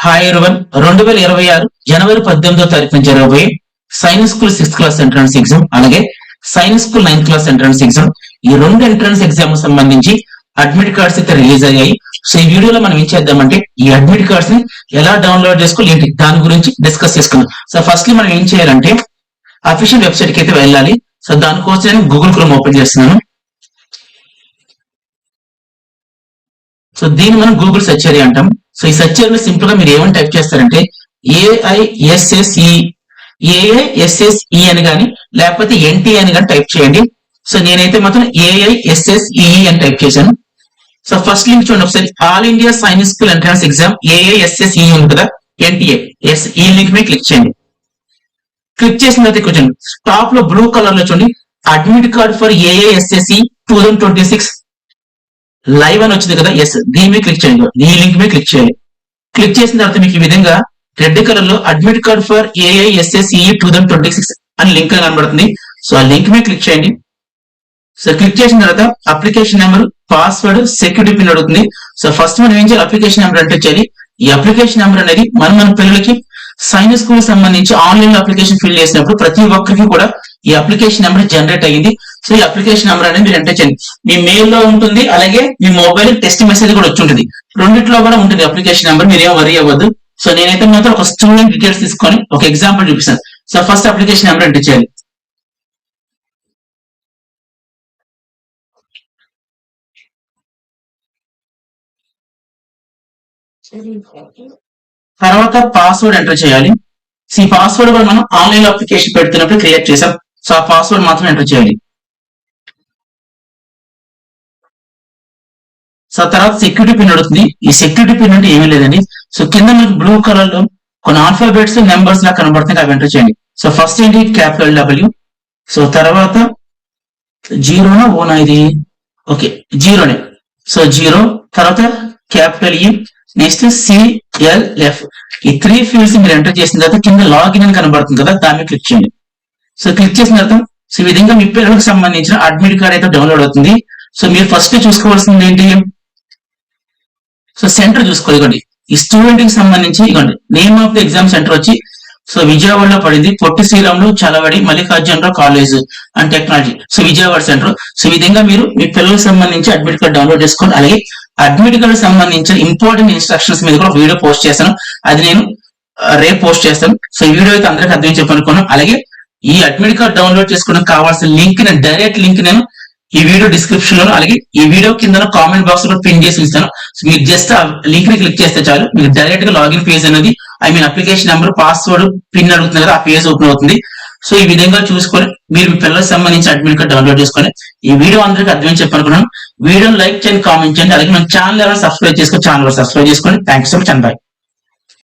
Hi everyone 2026 జనవరి 18వ తారీఖున జరగబోయే science school 6th class entrance exam అలాగే science school 9th class entrance exam ఈ రెండు ఎంట్రన్స్ ఎగ్జామ్ సంబంధించి అడ్మిట్ కార్డ్స్ అయితే రిలీజ్ అయ్యాయి. సో ఈ వీడియోలో మనం ఏం చేద్దామంటే ఈ అడ్మిట్ కార్డ్స్ ని ఎలా డౌన్లోడ్ చేసుకోవాలి ఏంటి దాని గురించి డిస్కస్ చేసుకుందాం. సో ఫస్ట్లీ మనం ఏం చేయాలంటే అఫీషియల్ వెబ్సైట్ కి అయితే వెళ్ళాలి. సో దానికోసం నేను గూగుల్ క్రోమ్ ఓపెన్ చేస్తున్నాను. సో దీన్ని మనం గూగుల్ సెర్చ్ ఏరియా అంటాం. సో ఈ సెర్చ్ ఏరియాలో సింపుల్ గా మీరు ఏమని టైప్ చేస్తారంటే ఏఐఎస్ఎస్ఈ అని కానీ లేకపోతే ఎన్టీ అని కానీ టైప్ చేయండి. సో నేనైతే మాత్రం ఏఐఎస్ఎస్ఈ అని టైప్ చేశాను. సో ఫస్ట్ లింక్ చూడండి ఒకసారి, all India science school entrance exam AISSE ఉంది కదా, ఎన్టీఏ ఈ లింక్ మీద క్లిక్ చేయండి. క్లిక్ చేసిన తర్వాత కొంచెం టాప్ లో బ్లూ కలర్ లో చూడండి అడ్మిట్ కార్డ్ ఫర్ ఏఐఎస్ఎస్ఈ 2026 లైవ్ అని వచ్చింది కదా, ఎస్ దీని మీద క్లిక్ చేయండి. ఈ లింక్ మీద క్లిక్ చేయాలి. క్లిక్ చేసిన తర్వాత మీకు ఈ విధంగా రెడ్ కలర్ లో అడ్మిట్ కార్డ్ ఫర్ ఏఐఎస్ఎస్ఈ 2026 అని లింక్ కనబడుతుంది. సో ఆ లింక్ మీద క్లిక్ చేయండి. సో క్లిక్ చేసిన తర్వాత application number, password, security pin అడుగుతుంది. సో ఫస్ట్ మనం ఏం చేయాలి, అప్లికేషన్ నెంబర్ అంటే చేయాలి. ఈ అప్లికేషన్ నెంబర్ అనేది మన పిల్లలకి సైన్స్ స్కూల్ సంబంధించి ఆన్లైన్ లో అప్లికేషన్ ఫిల్ చేసినప్పుడు ప్రతి ఒక్కరికి కూడా ఈ అప్లికేషన్ నెంబర్ జనరేట్ అయ్యింది. సో ఈ అప్లికేషన్ నెంబర్ అనేది మీరు ఎంటర్ చేయండి. మీ మెయిల్ లో ఉంటుంది, అలాగే మీ మొబైల్ టెక్స్ట్ మెసేజ్ కూడా వచ్చి ఉంటుంది. రెండిట్లో కూడా ఉంటుంది అప్లికేషన్ నెంబర్, మీరు ఏం వరీ అవ్వద్దు. సో నేనైతే మాత్రం ఒక స్టూడెంట్ డీటెయిల్స్ తీసుకొని ఒక ఎగ్జాంపుల్ చూపిస్తాను. So first application number enter చేయాలి. తర్వాత పాస్వర్డ్ ఎంటర్ చేయాలి. ఈ పాస్వర్డ్ కూడా మనం ఆన్లైన్ లో అప్లికేషన్ పెడుతున్నప్పుడు క్రియేట్ చేసాం. సో ఆ పాస్వర్డ్ మాత్రం ఎంటర్ చేయాలి. సో తర్వాత సెక్యూరిటీ పిన్ అడుగుతుంది. ఈ సెక్యూరిటీ పిన్ అంటే ఏమీ లేదండి. సో కింద మీకు బ్లూ కలర్ లో కొన్ని ఆల్ఫాబెట్స్ నెంబర్స్ లా కనబడుతుంది, అవి ఎంటర్ చేయండి. సో ఫస్ట్ ఏంటి, క్యాపిటల్ డబ్ల్యూ. సో తర్వాత జీరోనా ఓనా ఇది, ఓకే జీరోనే. సో జీరో, తర్వాత క్యాపిటల్ ఈ, నెక్స్ట్ సిఎల్ఎఫ్. ఈ 3 ఫీల్డ్స్ మీరు ఎంటర్ చేసిన తర్వాత కింద లాగిన్ అని కనబడుతుంది కదా, దాని మీద క్లిక్ చేయండి. సో క్లిక్ చేసిన తర్వాత సో ఈ విధంగా మీ పిల్లలకు సంబంధించిన అడ్మిట్ కార్డ్ అయితే డౌన్లోడ్ అవుతుంది. సో మీరు ఫస్ట్ చూసుకోవాల్సింది ఏంటి, సో సెంటర్ చూసుకోవాలి. ఇవ్వండి ఈ స్టూడెంట్ కి సంబంధించి ఇవ్వండి name of the exam centre వచ్చి సో విజయవాడలో పడింది, Potti Sriramulu Chalavadi Mallikarjunarao college and technology, so Vijayawada centre. So ఈ విధంగా మీరు మీ పిల్లలకు సంబంధించి అడ్మిట్ కార్డ్ డౌన్లోడ్ చేసుకోండి. అలాగే అడ్మిట్ కార్డ్ సంబంధించిన ఇంపార్టెంట్ ఇన్స్ట్రక్షన్స్ మీద కూడా వీడియో పోస్ట్ చేస్తాను, అది నేను రేపు పోస్ట్ చేస్తాను. సో ఈ వీడియో అయితే అందరికీ అర్థం చెప్పనుకున్నాను. అలాగే ఈ అడ్మిట్ కార్డ్ డౌన్లోడ్ చేసుకోవడానికి కావాల్సిన లింక్ డైరెక్ట్ లింక్ నేను ఈ వీడియో డిస్క్రిప్షన్ లో అలాగే ఈ వీడియో కింద కామెంట్ బాక్స్ లో పిన్ చేసి ఇస్తాను. మీరు జస్ట్ ఆ లింక్ ని క్లిక్ చేస్తే చాలు, మీకు డైరెక్ట్ గా లాగిన్ పేజ్ అనేది అప్లికేషన్ నెంబర్, పాస్వర్డ్, పిన్ అడుగుతుంది కదా, ఆ పేజ్ ఓపెన్ అవుతుంది. సో ఈ విధంగా చూసుకొని మీరు మీ పిల్లలకు సంబంధించి అడ్మిట్ కార్డ్ డౌన్లోడ్ చేసుకొని ఈ వీడియో అందరికీ అర్థం చెప్పనుకున్నాను. వీడియోని లైక్ చేయండి, కామెంట్ చేయండి, అలాగే మన ఛానల్ ఎవరైనా సబ్స్క్రైబ్ చేసుకోండి, ఛానల్ సబ్స్క్రైబ్ చేసుకోండి. Thank you so much and by.